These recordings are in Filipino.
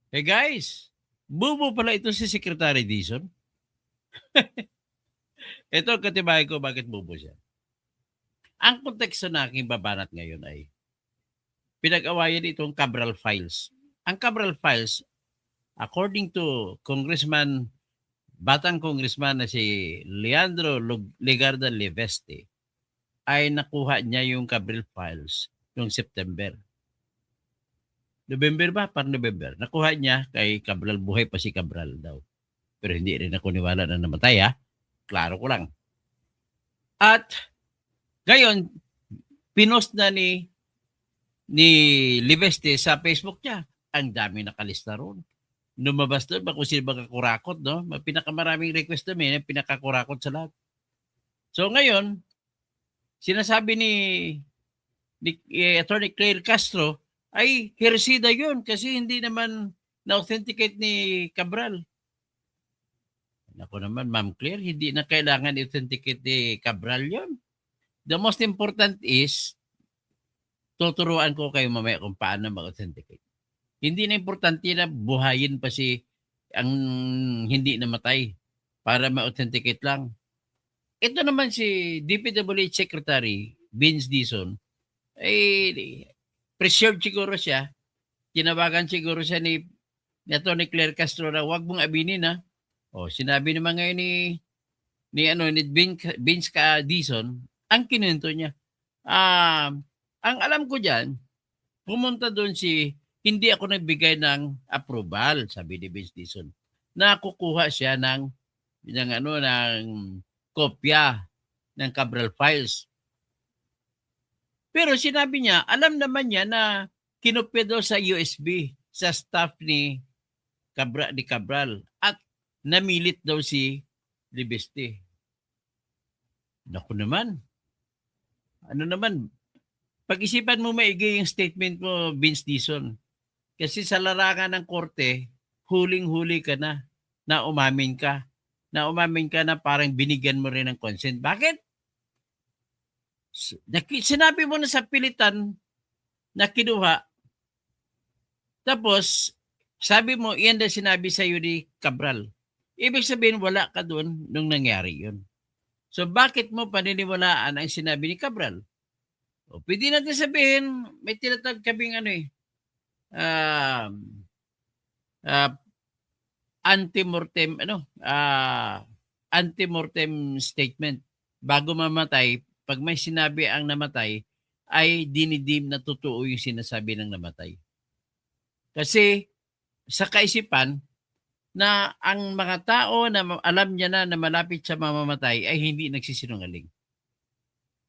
Hey guys, bubo pala ito si Secretary Dizon. Ito ang katibayan ko bakit bubo siya. Ang konteksto na aking babanat ngayon ay pinag-awayan itong Cabral Files. Ang Cabral Files, according to batang congressman na si Leandro Legarda Leveste, ay nakuha niya yung Cabral Files noong September. November ba? Par November. Nakuha niya kay Cabral, buhay pa si Cabral daw. Pero hindi rin ako niwala na namatay ha. Klaro ko lang. At ngayon, pinost na ni Liveste sa Facebook niya. Ang dami nakalista ron. Lumabas doon, kung sino ba kakurakot, no? Pinakamaraming request namin, pinakakurakot sa lahat. So ngayon, sinasabi ni Attorney Claire Castro, ay heresida yun kasi hindi naman na-authenticate ni Cabral. Ako naman, Ma'am Claire, hindi na kailangan i-authenticate ni Cabral yun. The most important is, tuturuan ko kayo mamaya kung paano mag-authenticate. Hindi na importante na buhayin pa ang hindi namatay para ma-authenticate lang. Ito naman si DPWH Secretary Vince Dizon, ay preserved siguro siya. Tinawagan siguro siya ni Atty. Claire Castro na wag mong abinin ha. O, sinabi naman ngayon ni Vince Dizon, ang kinento niya. Ang alam ko diyan, pumunta doon hindi ako nagbigay ng approval, sabi ni Vince Dizon. Nakukuha siya ng kopya ng Cabral Files. Pero sinabi niya, alam naman niya na kinopya daw sa USB sa staff ni Cabral at namilit daw si Libeste. Naku naman. Ano naman, pag-isipan mo maigi yung statement mo, Vince Dizon. Kasi sa larangan ng korte, huling-huli ka na umamin ka. Na umamin ka na parang binigyan mo rin ng consent. Bakit? Sinabi mo na sa pilitan na kinuha, tapos sabi mo, iyan na sinabi sa iyo ni Cabral. Ibig sabihin, wala ka doon nung nangyari yun. So bakit mo paniniwalaan ang sinabi ni Cabral? O, pwede natin sabihin, may tinatag kaming anti-mortem statement. Bago mamatay, pag may sinabi ang namatay, ay dinidim na totoo yung sinasabi ng namatay. Kasi sa kaisipan na ang mga tao na alam niya na malapit sa mamamatay ay hindi nagsisinungaling.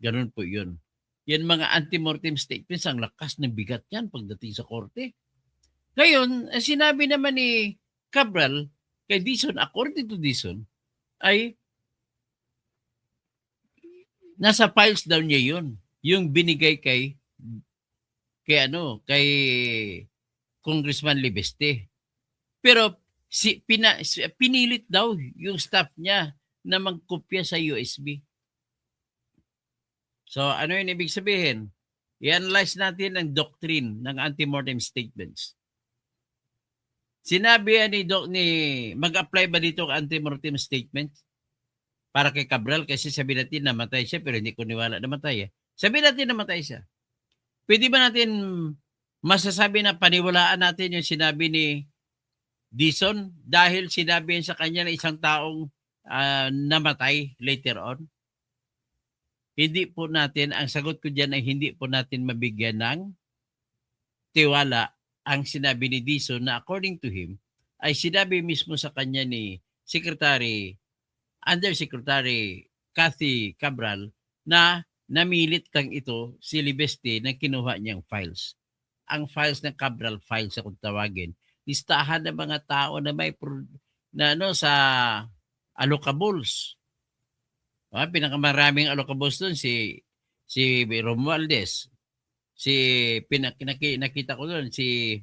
Ganun po yun. Yan mga anti-mortem statements, ang lakas ng bigat yan pagdating sa korte. Ngayon, sinabi naman ni Cabral kay Dizon, according to Dizon, ay nasa files daw niya yun. Yung binigay kay Congressman Libeste. Pero pinilit daw yung staff niya na magkopya sa USB. So ano yung ibig sabihin? I-analyze natin ang doctrine ng anti-mortem statements. Sinabi ni mag-apply ba dito ang anti-mortem statement para kay Cabral? Kasi sabi natin namatay siya pero hindi ko niwala namatay. Sabi natin namatay siya. Pwede ba natin masasabi na paniwalaan natin yung sinabi ni Dizon dahil sinabi sa kanya na isang taong namatay later on? Hindi po natin, ang sagot ko dyan ay hindi po natin mabigyan ng tiwala ang sinabi ni Dizon na according to him, ay sinabi mismo sa kanya ni Undersecretary Cathy Cabral na namilit kang ito si Libeste na kinuha niyang files. Ang files ng Cabral files sa kung tawagin, listahan ng mga tao na may sa allocables. Pinakamaraming allocables doon si Romualdez, nakita ko doon si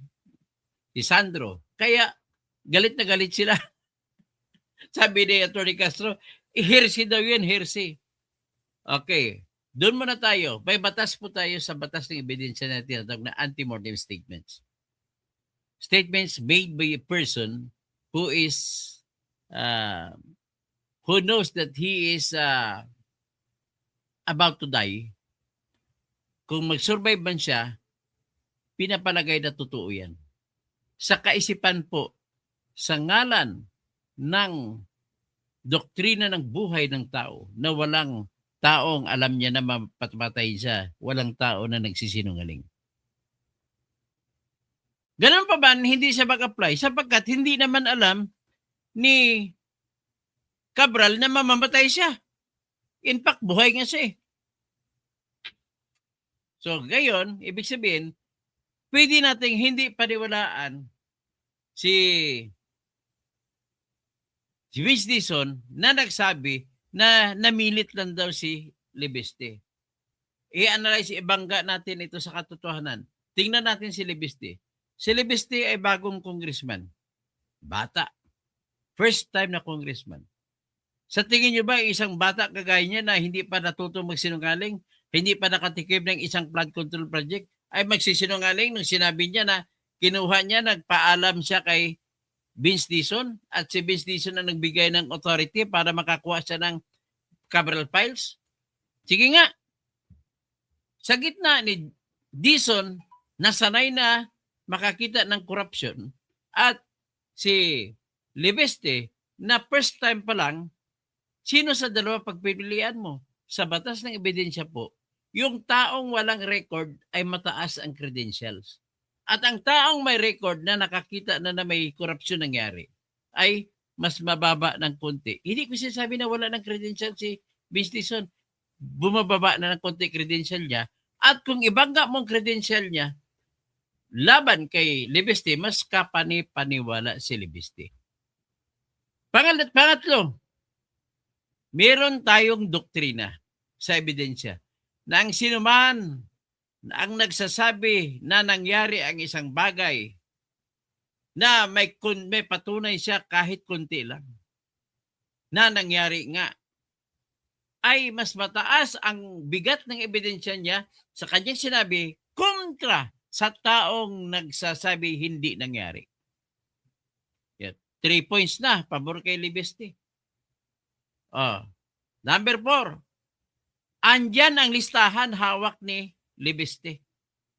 Sandro. Kaya galit na galit sila. Sabi ni Atty. Castro, heresy daw yun, heresy. Okay, doon muna tayo. May batas po tayo sa batas ng ebidensya na tinatawag na anti-mortem statements. statements made by a person who is who knows that he is about to die, kung mag-survive man siya, pinapalagay na totoo yan. Sa kaisipan po, sa ngalan ng doktrina ng buhay ng tao, na walang taong alam niya na mapatay siya, walang tao na nagsisinungaling. Ganun pa ba, hindi siya mag-apply sapagkat hindi naman alam ni Cabral na mamamatay siya. In fact, buhay nga siya eh. So, gayon, ibig sabihin, pwede nating hindi paniwalaan si Vince Dizon na nagsabi na namilit lang daw si Libeste. I-analyze, ibangga natin ito sa katotohanan. Tingnan natin si Libeste. Si Libeste ay bagong congressman. Bata. First time na congressman. Sa tingin nyo ba, isang bata kagaya niya na hindi pa natutong magsinungaling, hindi pa nakatikim ng isang flood control project, ay magsisinungaling nung sinabi niya na kinuha niya, nagpaalam siya kay Vince Dizon at si Vince Dizon ang nagbigay ng authority para makakuha siya ng Cabral files? Sige nga. Sa gitna ni Dizon, nasanay na makakita ng corruption at si Libeste na first time pa lang, sino sa dalawa pagpipilian mo? Sa batas ng ebidensya po, yung taong walang record ay mataas ang credentials. At ang taong may record na nakakita na may korupsyon nangyari ay mas mababa ng konti. Hindi ko sinasabi na wala ng credential si Vince Dizon. Bumababa na ng konti credential niya. At kung ibangga mong credential niya, laban kay Libeste, mas kapani-paniwala si Libeste. Pangatlo, meron tayong doktrina sa ebidensya na ang sinuman na ang nagsasabi na nangyari ang isang bagay na may patunay siya kahit konti lang na nangyari nga, ay mas mataas ang bigat ng ebidensya niya sa kanyang sinabi kontra sa taong nagsasabi hindi nangyari. 3 points na, pabor kay Libeste. Number 4, andyan ang listahan hawak ni Libeste.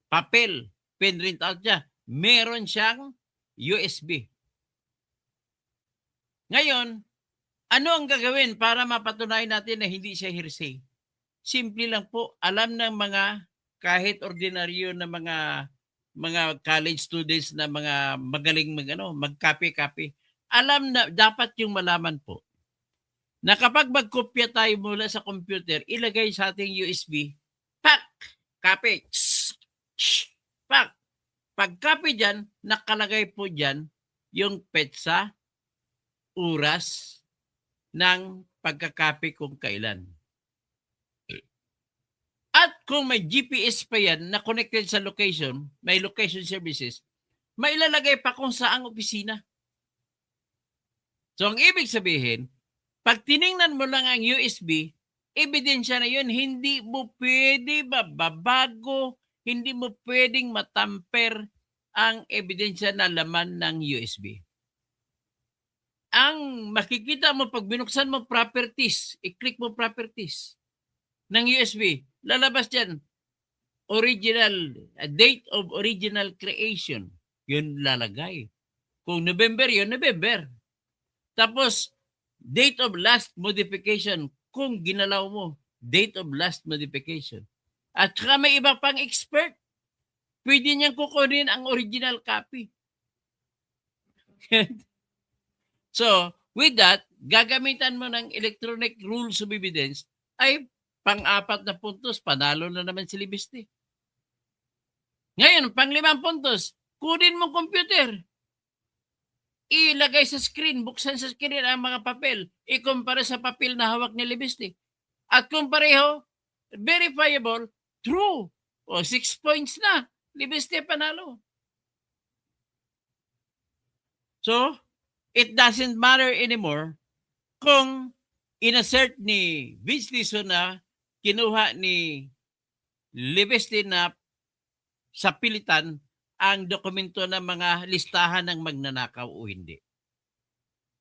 Papel, pinrint out niya. Meron siyang USB. Ngayon, ano ang gagawin para mapatunayan natin na hindi siya hearsay? Simple lang po, alam ng mga kahit ordinaryo na mga college students na mga magaling mag-copy. Alam na dapat yung malaman po na kapag magkopya tayo mula sa computer, ilagay sa ating USB, pak, copy, pak. Pag copy dyan, nakalagay po dyan yung petsa, oras ng pagkakopy kung kailan. At kung may GPS pa yan na connected sa location, may location services, mailalagay pa kung saang opisina. So ang ibig sabihin, pag tiningnan mo lang ang USB, ebidensya na yun, hindi mo pwede mababago, hindi mo pwedeng matamper ang ebidensya na laman ng USB. Ang makikita mo pag binuksan mo properties, i-click mo properties ng USB, lalabas dyan, original, date of original creation. Yun lalagay. Kung November yun, November. Tapos, date of last modification, kung ginalaw mo, date of last modification. At saka may iba pang expert, pwede niyang kukunin ang original copy. So, with that, gagamitan mo ng electronic rules of evidence, ay pang-4 na puntos, panalo na naman si Libeste. Ngayon, pang-5 puntos, kunin mo computer. Ilagay sa screen, buksan sa screen ang mga papel, ikumpara sa papel na hawak ni Libeste. At kung pareho, verifiable, true. 6 points na, Libeste panalo. So, it doesn't matter anymore kung inassert ni Vince Dizon na kinuha ni Libeste na sa pilitan ang dokumento ng mga listahan ng magnanakaw o hindi.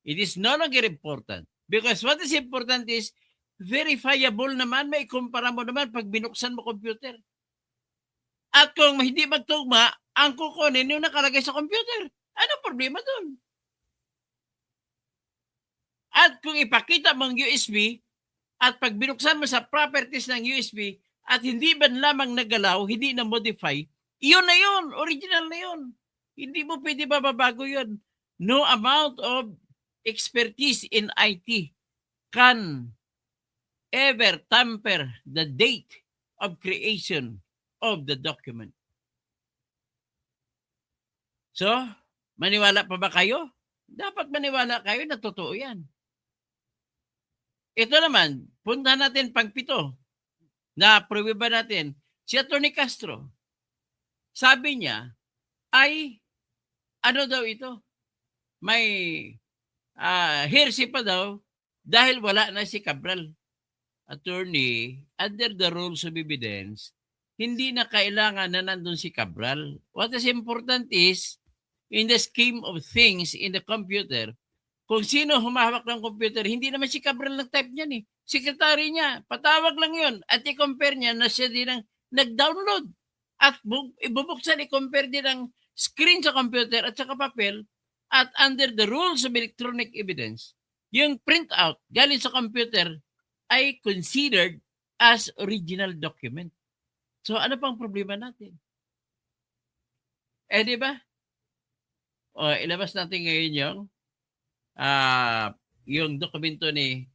It is no longer important. Because what is important is verifiable naman, may kumpara mo naman pag binuksan mo computer. At kung hindi magtugma, ang kukunin yung nakalagay sa computer. Ano problema doon? At kung ipakita mo ang USB at pag binuksan mo sa properties ng USB at hindi man lamang nagalaw, hindi na modify, iyon na yun, original na yun. Hindi mo pwede babago yun. No amount of expertise in IT can ever tamper the date of creation of the document. So, maniwala pa ba kayo? Dapat maniwala kayo na totoo yan. Ito naman, punta natin pang-7 na pruweba natin, si Atty. Castro. Sabi niya, ay, ano daw ito? May hearsay pa daw dahil wala na si Cabral. Attorney, under the rules of evidence, hindi na kailangan na nandun si Cabral. What is important is, in the scheme of things in the computer, kung sino humahawak ng computer, hindi naman si Cabral nag-type niyan eh. Sekretary niya, patawag lang yun. At i-compare niya na siya din ang nag-download. At ibubuksan, i-compare din ang screen sa computer at saka papel. At under the rules of electronic evidence, yung printout galing sa computer ay considered as original document. So ano pang problema natin? Eh di ba? O ilabas natin ngayon yung dokumento ng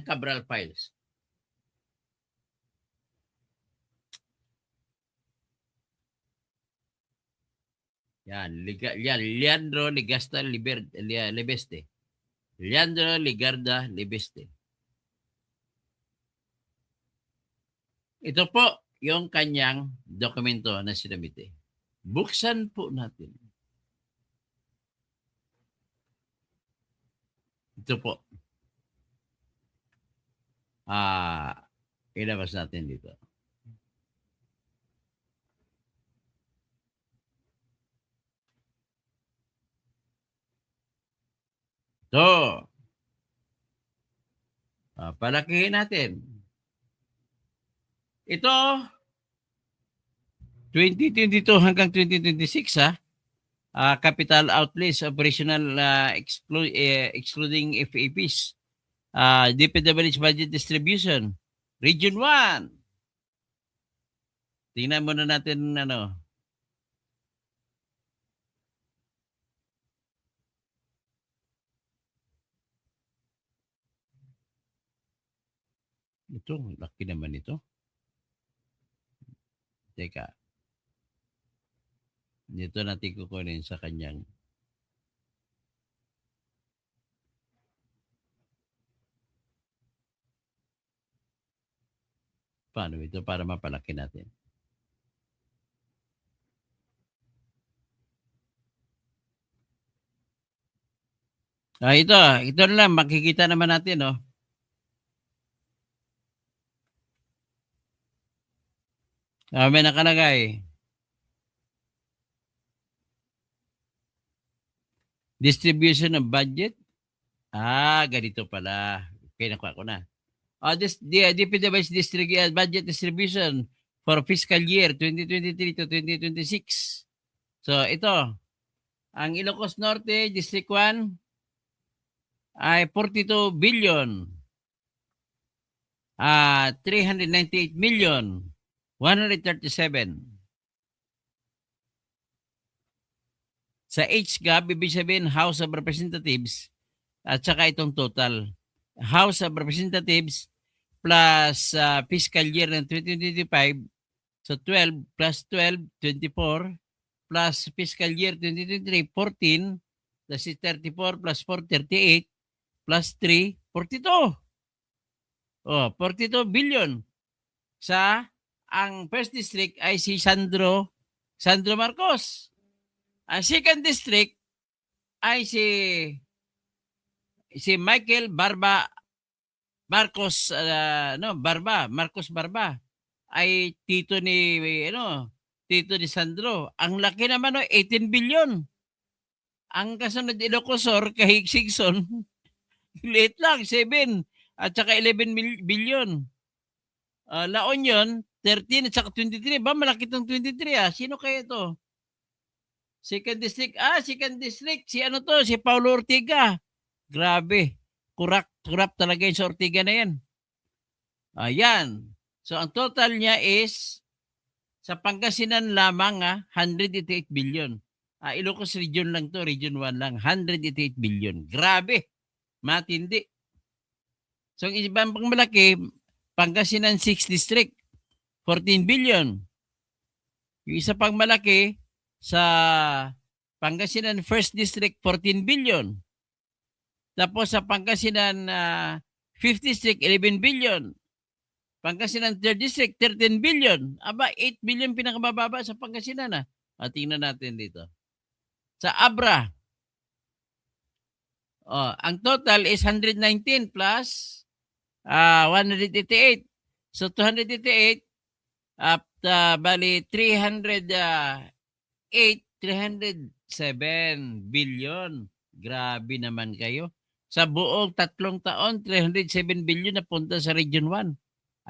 Cabral Files. Yan, Leandro Ligasta Libeste. Leandro Ligarda Libeste. Ito po yung kanyang dokumento na sinabite. Buksan po natin. Ito po. Ilabas natin dito. Ito. Palakihin natin. Ito, 2022 hanggang 2026 capital outlays, operational excluding FAPs. DPWH budget distribution. Region 1. Tingnan muna natin ano. Ito, laki naman ito. Teka. Dito natin kukunin sa kanyang paano ito para mapalaki natin. Ito na lang, makikita naman natin, no? May nakalagay. Distribution of budget. Ganito pala. Okay, nakuha ko na. The DPWH district budget distribution for fiscal year 2023 to 2026. So, ito. Ang Ilocos Norte, District 1, ay 42 billion. 398 million. 137. Sa HGAB, ibig sabihin House of Representatives at saka itong total. House of Representatives plus fiscal year ng 2025, so 12 plus 12, 24, plus fiscal year 2023, 14, plus 34 plus 4, 38, plus 3, 42. 42 billion. Ang first district ay si Sandro Marcos. Ang second district ay si Michael Marcos Barba ay tito ni Tito ni Sandro. Ang laki naman, no, 18 billion. Ang kasunod Ilocosor, kay Sigson, liit lang, 7 at saka 11 billion. La Union, 13 at saka 23. Ba, malaki itong 23 ah. Sino kaya ito? Second District. Second District. Si ano to? Si Paulo Ortiga. Grabe. Kurap talaga yung sa Ortiga na yan. Ayan. So, ang total niya is sa Pangasinan lamang 188 billion. Ilocos Region lang to, Region 1 lang, 188 billion. Grabe, matindi. So, ang ibang pang malaki, Pangasinan 6 District, 14 billion. Yung isa pang malaki, sa Pangasinan 1st District, 14 billion. Tapos sa Pangasinan 5th District, 11 billion. Pangasinan 3rd District, 13 billion. 8 billion pinakamababa sa Pangasinan. Tingnan natin dito. Sa Abra, ang total is 119 plus 188. So 288 bali 307 billion. Grabe naman kayo. Sa buong 3 taon, 307 billion na punta sa Region 1.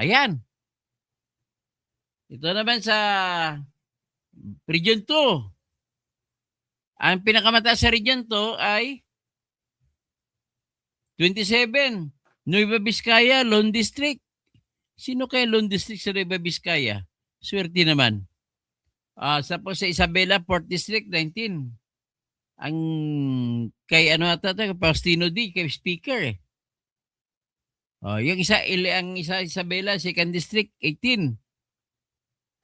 Ayan. Ito naman sa Region 2. Ang pinakamataas sa Region 2 ay 27. Nueva Vizcaya, Lone District. Sino kaya Lone District sa Nueva Vizcaya? Swerte naman. Tapos sa Isabela, 4th District, 19. Ang kay Faustino D, kay Speaker eh. Yung ang isa Isabela, 2nd District, 18.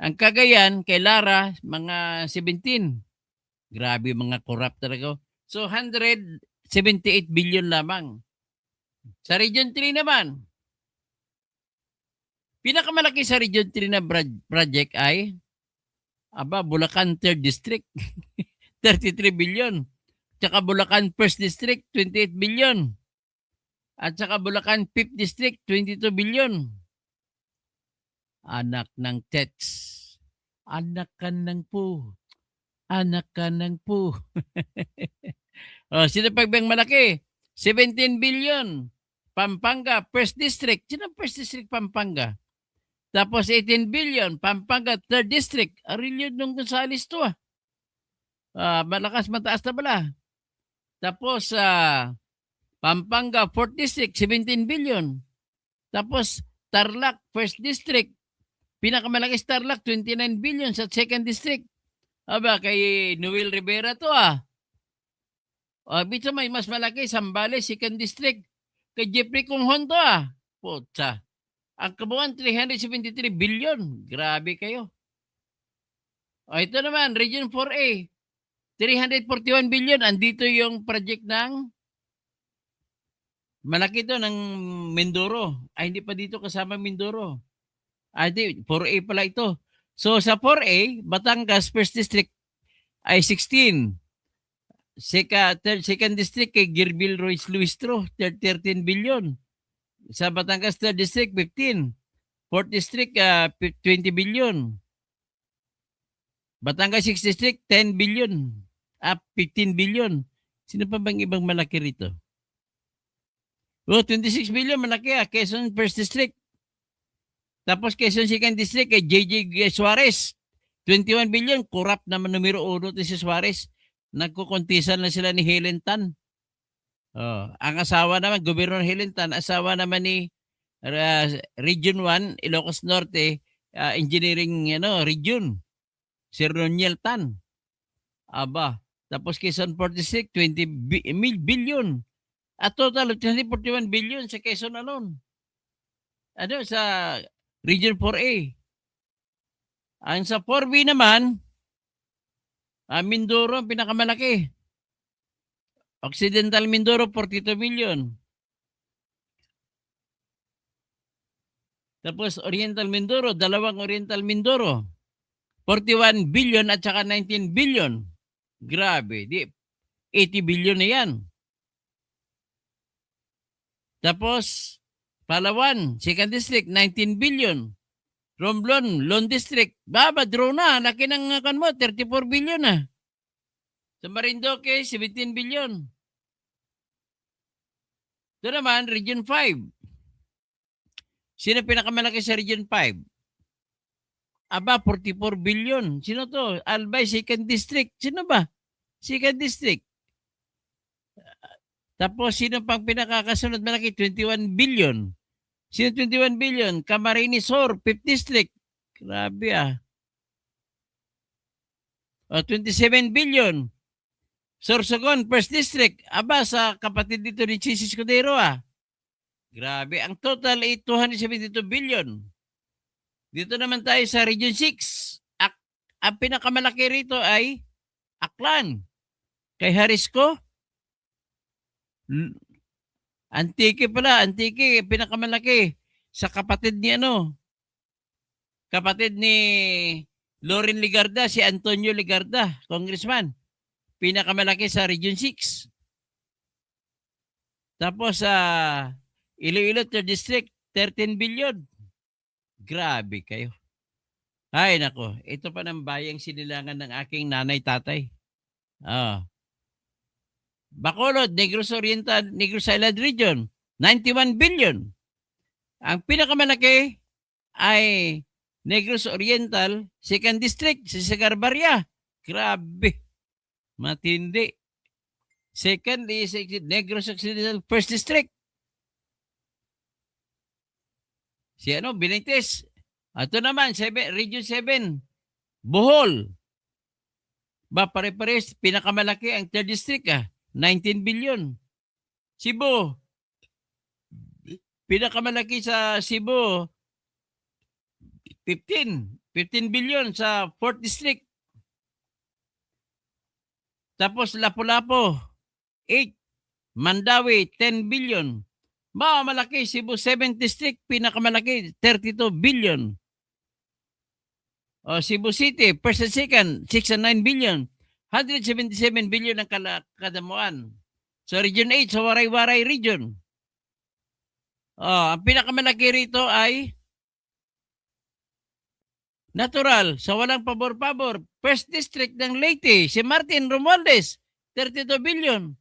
Ang Cagayan, kay Lara, mga 17. Grabe, mga corrupt talaga. So, 178 billion lamang. Sa Region 3 naman, pinakamalaki sa Region 3 na project ay Bulacan 3rd District, 33 billion. Tsaka Bulacan 1st District, 28 billion. At saka Bulacan 5th District, 22 billion. Anak ng Tets. Anak ka ng po. Anak ka ng po. Sino pagbang malaki? 17 billion. Pampanga, 1st District. Sino 1st District Pampanga? Tapos 18 billion. Pampanga, 3rd District. Arilio nung Gonzales to malakas, mataas na pala. Tapos Pampanga, 4th District, 17 billion. Tapos Tarlac, 1st District. Pinakamalaki Tarlac, 29 billion sa 2nd District. Kay Noel Rivera to Bito may mas malaki, Zambales, 2nd District. Kay Jeffrey Conghon to Putsa. Ang kabuuan, 373 billion. Grabe kayo. Ito naman, Region 4A. 341 billion. Andito yung project ng malaki to ng Mindoro. Hindi pa dito kasama Mindoro. Hindi, 4A pala ito. So sa 4A, Batangas 1st District ay 16. Second District kay Girbil Royce Luistro, 13 billion. Sa Batangas 3rd District, 15. 4th District, 20 billion. Batangas 6th District, 10 billion. 15 billion. Sino pa bang ibang malaki rito? 26 billion, malaki Quezon 1st District. Tapos Quezon 2nd District kay JJ Suarez. 21 billion. Corrupt naman numero 1 to si Suarez. Nagkukontisan na sila ni Helen Tan. Ang asawa naman, Gobernador Helen Tan, asawa naman ni Region 1, Ilocos Norte, Engineering Region. Si Roniel Tan. Tapos Quezon 4th District, 20 billion. At total of 241 billion sa Quezon alone. Sa Region 4A. Ang sa 4B naman, Mindoro ang pinakamalaki. Occidental Mindoro, 42 million. Tapos Oriental Mindoro, dalawang Oriental Mindoro. 41 billion at saka 19 billion. Grabe. 80 billion na yan. Tapos, Palawan, 2nd District, 19 billion. Romblon, Lone District. Draw na. Laki ng kan mo, 34 billion na. Sa Marinduque, 17 billion. Ito naman, Region 5. Sino pinakamalaki sa Region 5? 44 billion. Sino to? Albay, 2nd District. Sino ba? 2nd District. Tapos, sino pang pinakakasunod malaki? 21 billion. Sino 21 billion? Camarines Sur, 5th District. Grabe ah. 27 billion. Sorsogon, 1st District. Sa kapatid dito ni Chis Escudero ah. Grabe. Ang total ay 272 billion. Dito naman tayo sa Region 6. Ang pinakamalaki rito ay Aklan. Kay Harisco. Antique pala. Antique, pinakamalaki. Sa kapatid ni kapatid ni Loren Ligarda, si Antonio Ligarda, congressman. Pinakamalaki sa Region 6. Tapos sa Iloilo 3rd District, 13 billion. Grabe kayo. Ay nako, ito pa ng bayang sinilangan ng aking nanay tatay. Bacolod, Negros Oriental, Negros Island Region, 91 billion. Ang pinakamalaki ay Negros Oriental, 2nd District, si Sagarbarya. Grabe. Matindi. Second is Negros Occidental, 1st District. Si Benitez. Ito naman, Region 7, Bohol. Pare-pares, pinakamalaki ang 3rd District 19 billion. Cebu. Pinakamalaki sa Cebu, 15 billion sa 4th District. Tapos Lapu-Lapu, 8. Mandawi, 10 billion. Malaki, Cebu 7th District, pinakamalaki, 32 billion. Cebu City, 1st and 2nd, 6 and 9 billion. 177 billion ang kadamuan. So Region 8, sa Waray-Waray Region. Ang pinakamalaki rito ay natural, sa walang pabor-pabor, 1st District ng Leyte, si Martin Romualdez, 32 billion.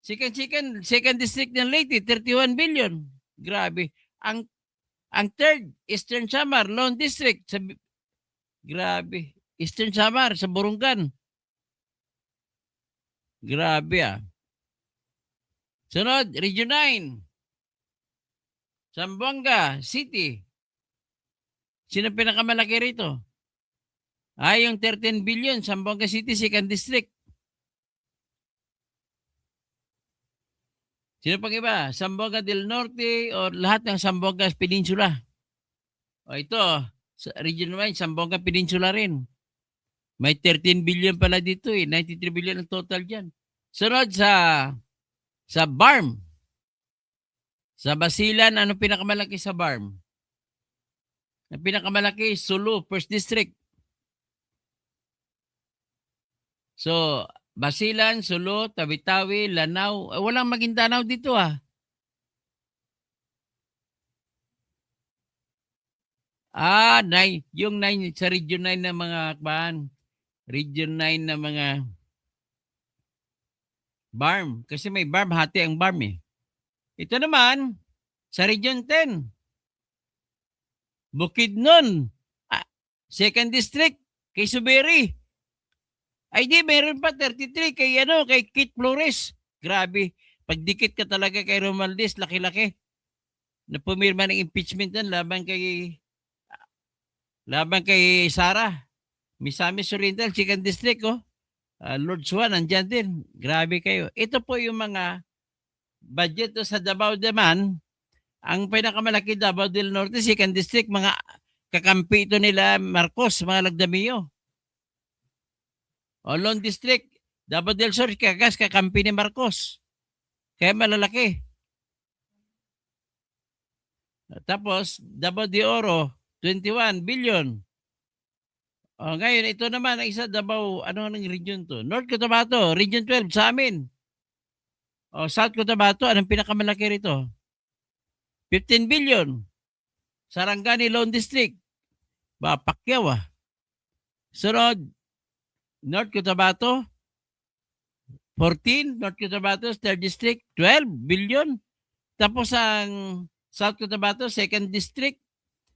2nd District ng Leyte, 31 billion. Grabe. Ang 3rd, Eastern Samar, Lone District, grabe. Eastern Samar, sa Burungan. Grabe Sunod, Region 9. Zamboanga City. Sino pinakamalaki rito? Yung 13 billion, Zamboanga City, 2nd District. Sino pang iba? Zamboanga del Norte o lahat ng Zamboanga Peninsula. Ito, sa Region 9, Zamboanga Peninsula rin. May 13 billion pala dito 93 billion ang total dyan. Sunod sa BARM. Sa Basilan, ano pinakamalaki sa BARM? Ang pinakamalaki, Sulu, 1st District. So, Basilan, Sulu, Tawi-Tawi, Lanao. Walang Maguindanao dito yung 9 sa Region 9 na mga akbahan. Region 9 na mga BARM. Kasi may BARM, hati ang BARM Ito naman, sa Region 10. Bukidnon. 2nd District, kay Suberi. Ay di, meron pa 33 kay Kit Flores. Grabe. Pagdikit ka talaga kay Romualdez, laki-laki. Na pumirma ng impeachment yan laban kay Sara. Misamis Oriental, 2nd District, Lord Swan, andyan din. Grabe kayo. Ito po yung mga budget sa Davao naman. Ang pinakamalaki Davao del Norte, 2nd District, mga kakampi ito nila Marcos, mga Lagdamio. Lone District, Davao del Sur, kakampi ni Marcos. Kaya malalaki. Tapos, Davao de Oro, 21 billion. Ngayon, ito naman ang isa Davao, ano ng region to? North Cotabato, Region 12 sa amin. South Cotabato, anong pinakamalaki rito? 15 billion. Sarangani, Lone District, Pacquiao Sunod, North Cotabato, 14. North Cotabato, 3rd District, 12 billion. Tapos ang South Cotabato, 2nd District,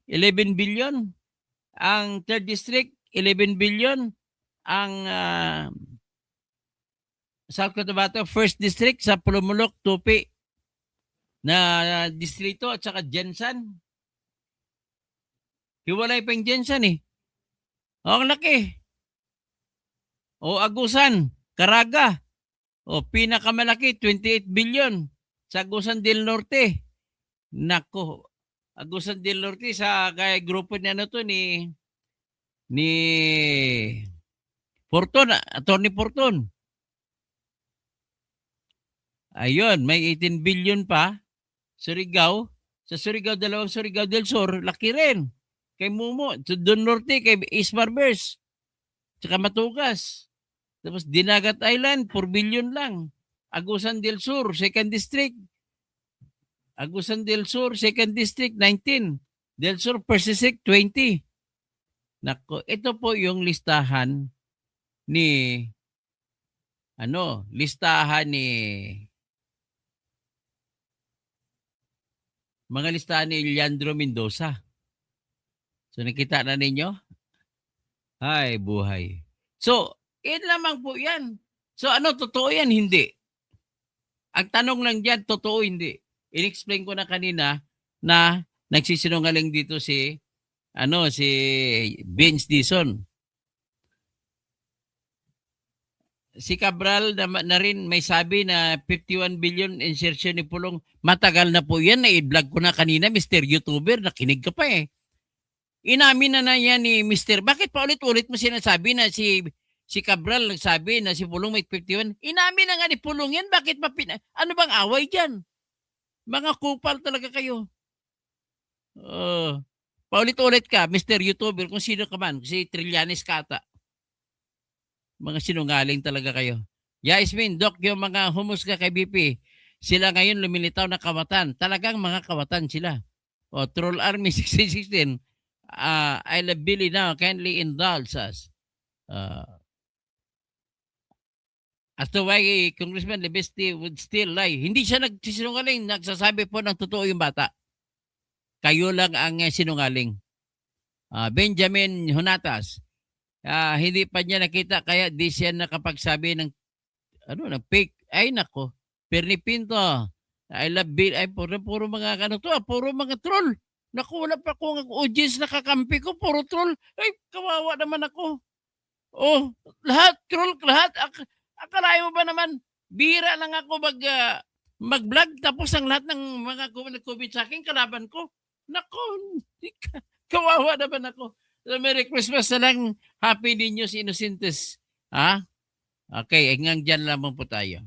11 billion. Ang 3rd District, 11 billion. Ang South Cotabato, 1st District sa Pulumulok, Tupi na distrito at saka Jensan. Hiwalay pa yung Jensan eh. Ang laki. O Agusan, Caraga. O pinakamalaki, 28 billion. Sa Agusan del Norte. Nako. Agusan del Norte sa kaya grupo niya na to ni Fortun, Attorney Fortun. Ayun, may 18 billion pa. Surigao. Sa Surigao, dalawang Surigao del Sur, laki rin. Kay Mumo, Don Norte, kay East Barbers. Tsaka Matugas. Tapos Dinagat Island, 4 billion lang. Agusan del Sur, 2nd District. Agusan del Sur, 2nd District, 19. Del Sur, 1st District, 20. Nako, ito po yung listahan ni mga listahan ni Leandro Mendoza. So nakita na ninyo? Ay, buhay. So, yun lamang po yan. So totoo yan? Hindi. Ang tanong lang dyan, totoo hindi. In-explain ko na kanina na nagsisinungaling dito si Vince Dizon. Si Cabral na rin may sabi na 51 billion insertion ni Pulong. Matagal na po yan. Na-i-vlog ko na kanina, Mr. YouTuber. Nakinig ka pa eh. Inamin na yan ni Mr. Bakit pa ulit-ulit mo sinasabi na si Cabral nagsabi na si Pulong may 51? Inamin na nga ni Pulong yan. Bakit pa ano bang away dyan? Mga kupal talaga kayo. Paulit-ulit ka, Mr. YouTuber, kung sino ka man. Si Trillanes Kata. Mga sinungaling talaga kayo. Yasmin, Doc, yung mga humusga kay BP, sila ngayon lumilitaw na kawatan. Talagang mga kawatan sila. Troll Army 1616. I love Billy now. Kindly indulge us. As to why Congressman Lebesti would still lie. Hindi siya nagsisinungaling. Nagsasabi po ng totoo yung bata. Kayo lang ang sinungaling. Benjamin Honatas. Hindi pa niya nakita kaya di siya nakapagsabi ng fake. Ay nako. Perni Pinto. I love Bill. Ay puro mga puro mga troll. Naku, wala pa akong audience nakakampi ko. Puro troll. Ay, kawawa naman ako. Lahat troll, lahat. Akalain mo ba naman, bira lang ako mag-vlog tapos ang lahat ng mga nag-comment sa akin, kalaban ko. Nako, kawawa naman ako. Merry Christmas na lang. Happy New Year's Innocentes. Okay, hanggang dyan lamang po tayo.